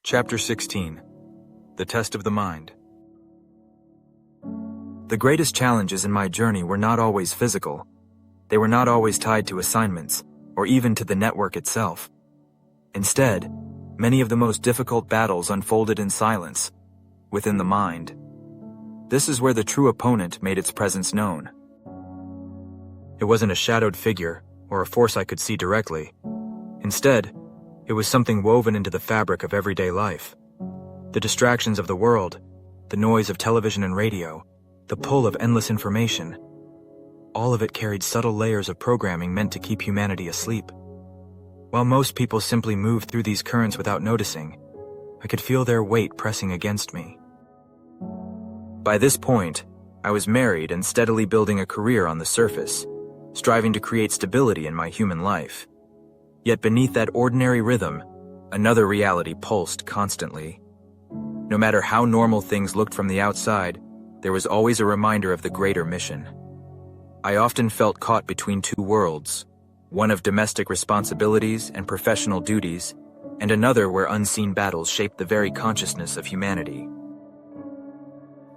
Chapter 16. The Test of the Mind. The greatest challenges in my journey were not always physical. They were not always tied to assignments, or even to the network itself. Instead, many of the most difficult battles unfolded in silence, within the mind. This is where the true opponent made its presence known. It wasn't a shadowed figure, or a force I could see directly. Instead, it was something woven into the fabric of everyday life. The distractions of the world, the noise of television and radio, the pull of endless information. All of it carried subtle layers of programming meant to keep humanity asleep. While most people simply moved through these currents without noticing, I could feel their weight pressing against me. By this point, I was married and steadily building a career on the surface, striving to create stability in my human life. Yet beneath that ordinary rhythm, another reality pulsed constantly. No matter how normal things looked from the outside, there was always a reminder of the greater mission. I often felt caught between two worlds, one of domestic responsibilities and professional duties, and another where unseen battles shaped the very consciousness of humanity.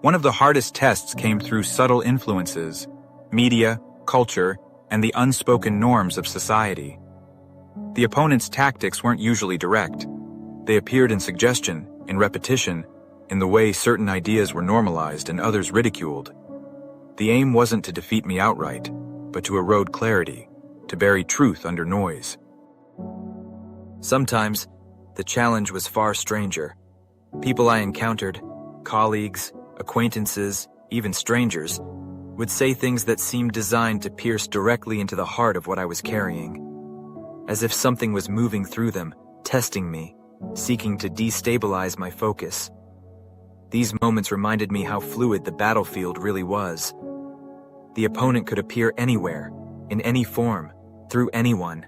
One of the hardest tests came through subtle influences, media, culture, and the unspoken norms of society. The opponent's tactics weren't usually direct. They appeared in suggestion, in repetition, in the way certain ideas were normalized and others ridiculed. The aim wasn't to defeat me outright, but to erode clarity, to bury truth under noise. Sometimes, the challenge was far stranger. People I encountered, colleagues, acquaintances, even strangers, would say things that seemed designed to pierce directly into the heart of what I was carrying. As if something was moving through them, testing me, seeking to destabilize my focus. These moments reminded me how fluid the battlefield really was. The opponent could appear anywhere, in any form, through anyone.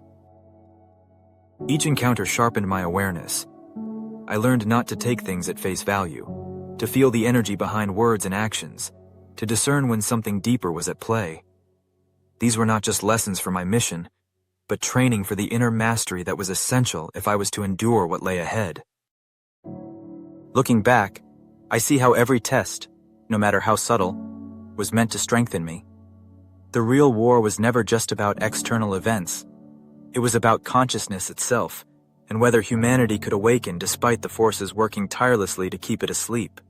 Each encounter sharpened my awareness. I learned not to take things at face value, to feel the energy behind words and actions, to discern when something deeper was at play. These were not just lessons for my mission, but training for the inner mastery that was essential if I was to endure what lay ahead. Looking back, I see how every test, no matter how subtle, was meant to strengthen me. The real war was never just about external events. It was about consciousness itself, and whether humanity could awaken despite the forces working tirelessly to keep it asleep.